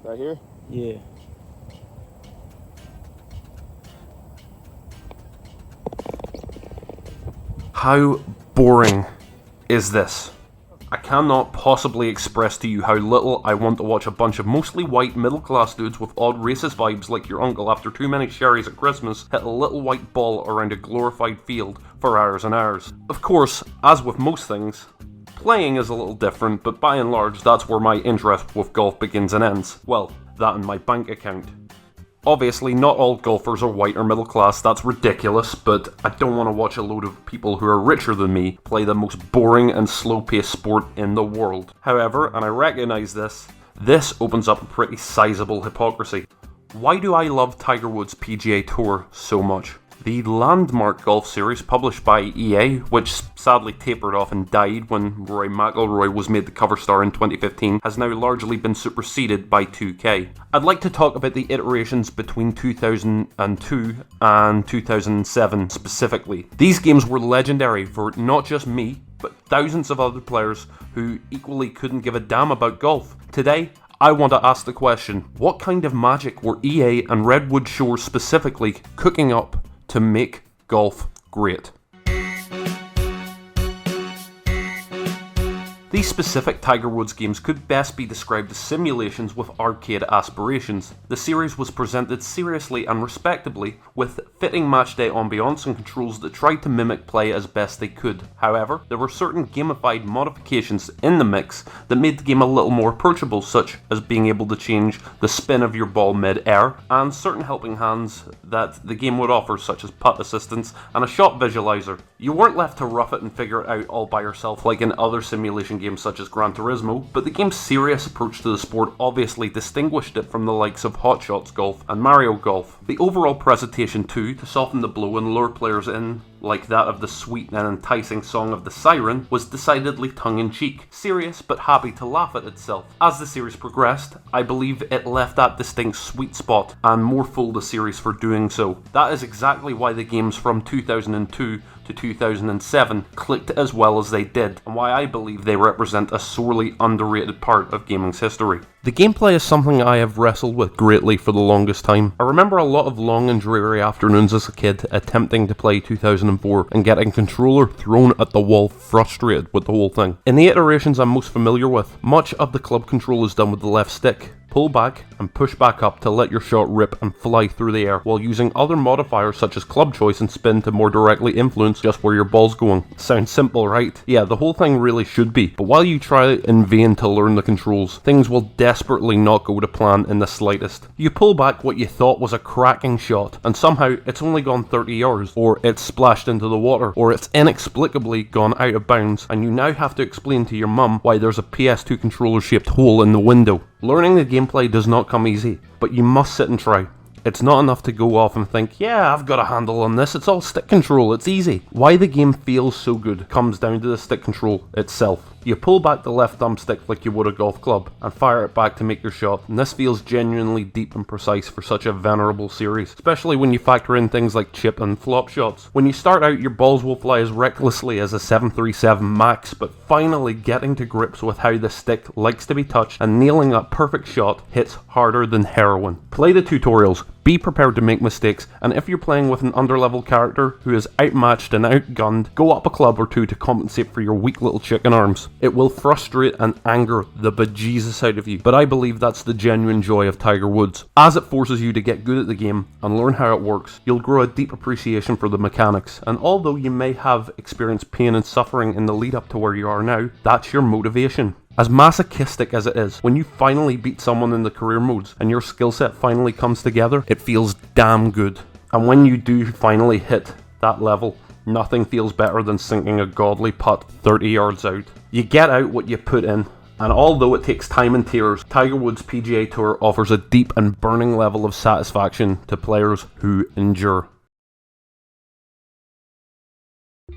Right here? Yeah. How boring is this? I cannot possibly express to you how little I want to watch a bunch of mostly white middle-class dudes with odd racist vibes like your uncle after too many sherries at Christmas hit a little white ball around a glorified field for hours and hours. Of course, as with most things, playing is a little different, but by and large that's where my interest with golf begins and ends. Well, that and my bank account. Obviously, not all golfers are white or middle class, that's ridiculous, but I don't want to watch a load of people who are richer than me play the most boring and slow-paced sport in the world. However, and I recognise this opens up a pretty sizable hypocrisy. Why do I love Tiger Woods PGA Tour so much? The landmark golf series published by EA, which sadly tapered off and died when Rory McIlroy was made the cover star in 2015, has now largely been superseded by 2K. I'd like to talk about the iterations between 2002 and 2007 specifically. These games were legendary for not just me, but thousands of other players who equally couldn't give a damn about golf. Today, I want to ask the question, what kind of magic were EA and Redwood Shores specifically cooking up to make golf great? These specific Tiger Woods games could best be described as simulations with arcade aspirations. The series was presented seriously and respectably, with fitting matchday ambiance and controls that tried to mimic play as best they could. However, there were certain gamified modifications in the mix that made the game a little more approachable, such as being able to change the spin of your ball mid-air, and certain helping hands that the game would offer, such as putt assistance and a shot visualizer. You weren't left to rough it and figure it out all by yourself like in other simulation games such as Gran Turismo, but the game's serious approach to the sport obviously distinguished it from the likes of Hot Shots Golf and Mario Golf. The overall presentation too, to soften the blow and lure players in, like that of the sweet and enticing song of the Siren, was decidedly tongue-in-cheek, serious but happy to laugh at itself. As the series progressed, I believe it left that distinct sweet spot and more fooled the series for doing so. That is exactly why the games from 2002 to 2007 clicked as well as they did, and why I believe they represent a sorely underrated part of gaming's history. The gameplay is something I have wrestled with greatly for the longest time. I remember a lot of long and dreary afternoons as a kid attempting to play 2004 and getting controller thrown at the wall, frustrated with the whole thing. In the iterations I'm most familiar with, much of the club control is done with the left stick. Pull back and push back up to let your shot rip and fly through the air, while using other modifiers such as club choice and spin to more directly influence just where your ball's going. Sounds simple, right? Yeah, the whole thing really should be, but while you try in vain to learn the controls, things will desperately not go to plan in the slightest. You pull back what you thought was a cracking shot, and somehow it's only gone 30 yards, or it's splashed into the water, or it's inexplicably gone out of bounds, and you now have to explain to your mum why there's a PS2 controller shaped hole in the window. Learning the gameplay does not come easy, but you must sit and try. It's not enough to go off and think, yeah, I've got a handle on this, it's all stick control, it's easy. Why the game feels so good comes down to the stick control itself. You pull back the left thumbstick like you would a golf club, and fire it back to make your shot, and this feels genuinely deep and precise for such a venerable series, especially when you factor in things like chip and flop shots. When you start out, your balls will fly as recklessly as a 737 Max, but finally getting to grips with how the stick likes to be touched and nailing that perfect shot hits harder than heroin. Play the tutorials, be prepared to make mistakes, and if you're playing with an underlevel character who is outmatched and outgunned, go up a club or two to compensate for your weak little chicken arms. It will frustrate and anger the bejesus out of you, but I believe that's the genuine joy of Tiger Woods. As it forces you to get good at the game and learn how it works, you'll grow a deep appreciation for the mechanics, and although you may have experienced pain and suffering in the lead up to where you are now, that's your motivation. As masochistic as it is, when you finally beat someone in the career modes and your skill set finally comes together, it feels damn good. And when you do finally hit that level, nothing feels better than sinking a godly putt 30 yards out. You get out what you put in, and although it takes time and tears, Tiger Woods PGA Tour offers a deep and burning level of satisfaction to players who endure.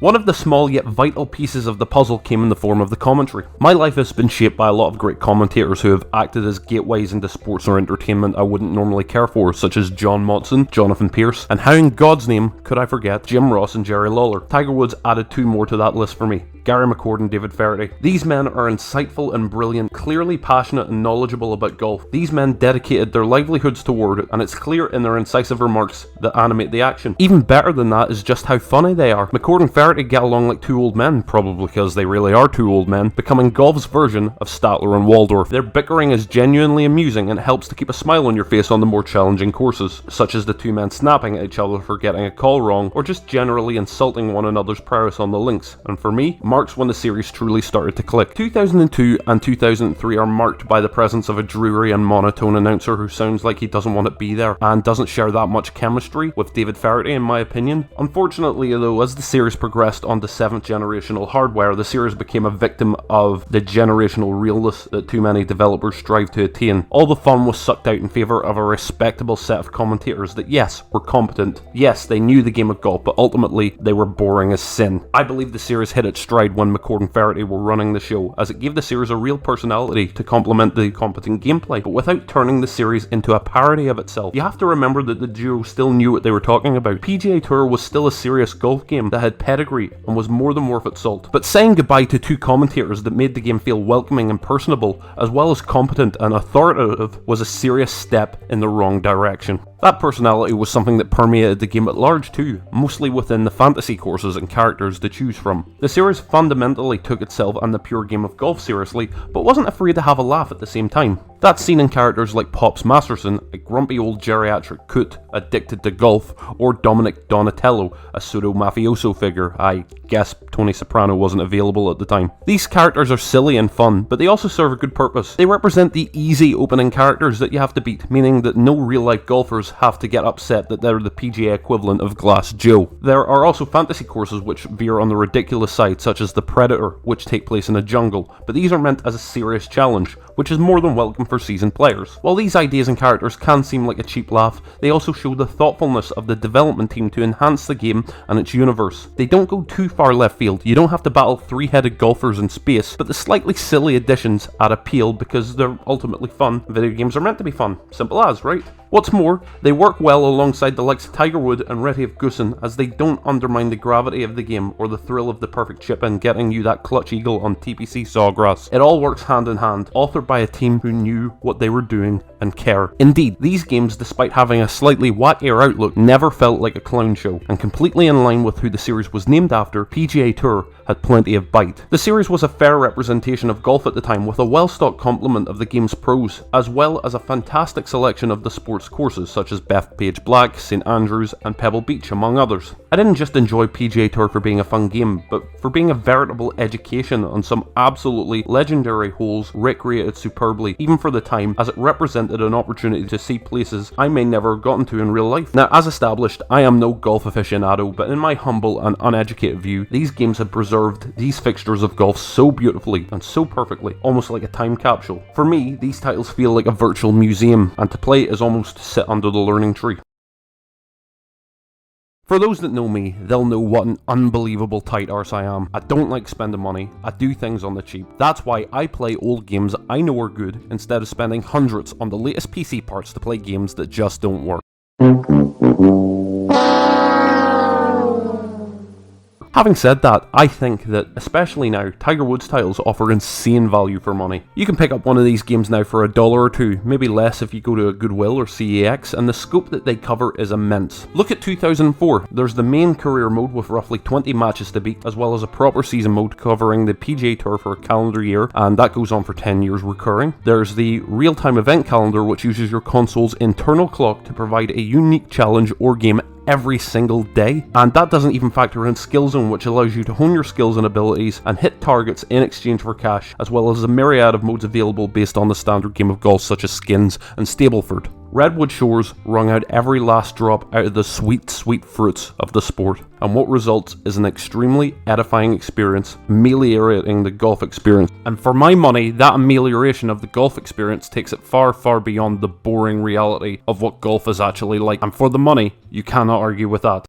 One of the small yet vital pieces of the puzzle came in the form of the commentary. My life has been shaped by a lot of great commentators who have acted as gateways into sports or entertainment I wouldn't normally care for, such as John Motson, Jonathan Pierce, and how in God's name could I forget Jim Ross and Jerry Lawler. Tiger Woods added two more to that list for me. Gary McCord and David Feherty. These men are insightful and brilliant, clearly passionate and knowledgeable about golf. These men dedicated their livelihoods toward it, and it's clear in their incisive remarks that animate the action. Even better than that is just how funny they are. McCord and Feherty get along like two old men, probably because they really are two old men, becoming golf's version of Statler and Waldorf. Their bickering is genuinely amusing and helps to keep a smile on your face on the more challenging courses, such as the two men snapping at each other for getting a call wrong, or just generally insulting one another's prowess on the links, and for me, marks when the series truly started to click. 2002 and 2003 are marked by the presence of a dreary and monotone announcer who sounds like he doesn't want to be there, and doesn't share that much chemistry with David Feherty in my opinion. Unfortunately though, as the series progressed onto 7th generational hardware, the series became a victim of the generational realness that too many developers strive to attain. All the fun was sucked out in favour of a respectable set of commentators that, yes, were competent, yes, they knew the game of golf, but ultimately they were boring as sin. I believe the series hit its stride when McCord and Feherty were running the show, as it gave the series a real personality to complement the competent gameplay, but without turning the series into a parody of itself. You have to remember that the duo still knew what they were talking about. PGA Tour was still a serious golf game that had pedigree and was more than worth its salt. But saying goodbye to two commentators that made the game feel welcoming and personable, as well as competent and authoritative, was a serious step in the wrong direction. That personality was something that permeated the game at large too, mostly within the fantasy courses and characters to choose from. The series fundamentally took itself and the pure game of golf seriously, but wasn't afraid to have a laugh at the same time. That's seen in characters like Pops Masterson, a grumpy old geriatric coot addicted to golf, or Dominic Donatello, a pseudo-mafioso figure. I guess Tony Soprano wasn't available at the time. These characters are silly and fun, but they also serve a good purpose. They represent the easy opening characters that you have to beat, meaning that no real-life golfers have to get upset that they're the PGA equivalent of Glass Joe. There are also fantasy courses which veer on the ridiculous side, such as the Predator, which take place in a jungle, but these are meant as a serious challenge, which is more than welcome for seasoned players. While these ideas and characters can seem like a cheap laugh, they also show the thoughtfulness of the development team to enhance the game and its universe. They don't go too far left field. You don't have to battle three-headed golfers in space, but the slightly silly additions add appeal because they're ultimately fun. Video games are meant to be fun. Simple as, right? What's more, they work well alongside the likes of Tiger Woods and Redwood Shores, as they don't undermine the gravity of the game or the thrill of the perfect chip in getting you that clutch eagle on TPC Sawgrass. It all works hand in hand, authored by a team who knew what they were doing and care. Indeed, these games, despite having a slightly wackier outlook, never felt like a clown show, and completely in line with who the series was named after, PGA Tour had plenty of bite. The series was a fair representation of golf at the time, with a well-stocked complement of the game's pros, as well as a fantastic selection of the sport's courses such as Bethpage Black, St Andrews and Pebble Beach, among others. I didn't just enjoy PGA Tour for being a fun game, but for being a veritable education on some absolutely legendary holes recreated superbly, even for the time, as it represented an opportunity to see places I may never have gotten to in real life. Now, as established, I am no golf aficionado, but in my humble and uneducated view, these games have preserved these fixtures of golf so beautifully and so perfectly, almost like a time capsule. For me, these titles feel like a virtual museum, and to play is almost to sit under the learning tree. For those that know me, they'll know what an unbelievable tight arse I am. I don't like spending money, I do things on the cheap. That's why I play old games I know are good, instead of spending hundreds on the latest PC parts to play games that just don't work. Having said that, I think that, especially now, Tiger Woods titles offer insane value for money. You can pick up one of these games now for $1 or $2, maybe less if you go to a Goodwill or CAX, and the scope that they cover is immense. Look at 2004, there's the main career mode with roughly 20 matches to beat, as well as a proper season mode covering the PGA Tour for a calendar year, and that goes on for 10 years recurring. There's the real-time event calendar, which uses your console's internal clock to provide a unique challenge or game every single day, and that doesn't even factor in Skill Zone, which allows you to hone your skills and abilities and hit targets in exchange for cash, as well as a myriad of modes available based on the standard game of golf such as Skins and Stableford. Redwood Shores wrung out every last drop out of the sweet, sweet fruits of the sport, and what results is an extremely edifying experience, ameliorating the golf experience. And for my money, that amelioration of the golf experience takes it far, far beyond the boring reality of what golf is actually like, and for the money, you cannot argue with that.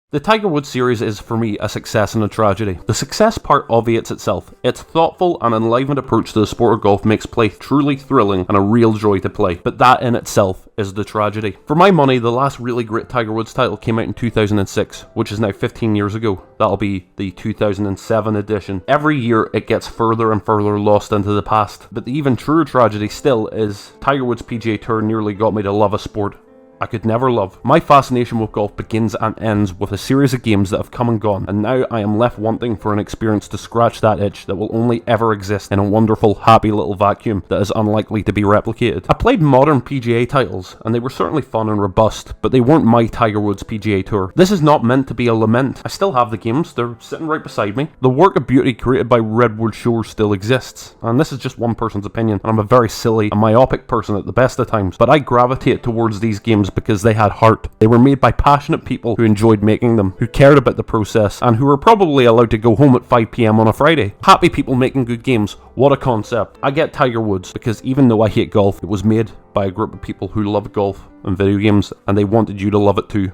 The Tiger Woods series is, for me, a success and a tragedy. The success part obviates itself. Its thoughtful and enlivened approach to the sport of golf makes play truly thrilling and a real joy to play, but that in itself is the tragedy. For my money, the last really great Tiger Woods title came out in 2006, which is now 15 years ago. That'll be the 2007 edition. Every year it gets further and further lost into the past, but the even truer tragedy still is Tiger Woods PGA Tour nearly got me to love a sport I could never love. My fascination with golf begins and ends with a series of games that have come and gone, and now I am left wanting for an experience to scratch that itch that will only ever exist in a wonderful, happy little vacuum that is unlikely to be replicated. I played modern PGA titles, and they were certainly fun and robust, but they weren't my Tiger Woods PGA Tour. This is not meant to be a lament. I still have the games, they're sitting right beside me. The work of beauty created by Redwood Shores still exists, and this is just one person's opinion, and I'm a very silly and myopic person at the best of times, but I gravitate towards these games because they had heart. They were made by passionate people who enjoyed making them, who cared about the process, and who were probably allowed to go home at 5 PM on a Friday. Happy people making good games. What a concept. I get Tiger Woods because even though I hate golf, it was made by a group of people who loved golf and video games, and they wanted you to love it too.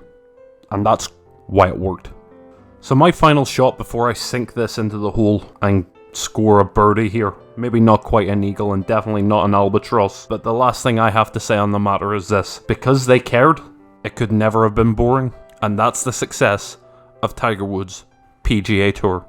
And that's why it worked. So my final shot before I sink this into the hole and score a birdie here. Maybe not quite an eagle and definitely not an albatross, but the last thing I have to say on the matter is this. Because they cared, it could never have been boring, and that's the success of Tiger Woods PGA Tour.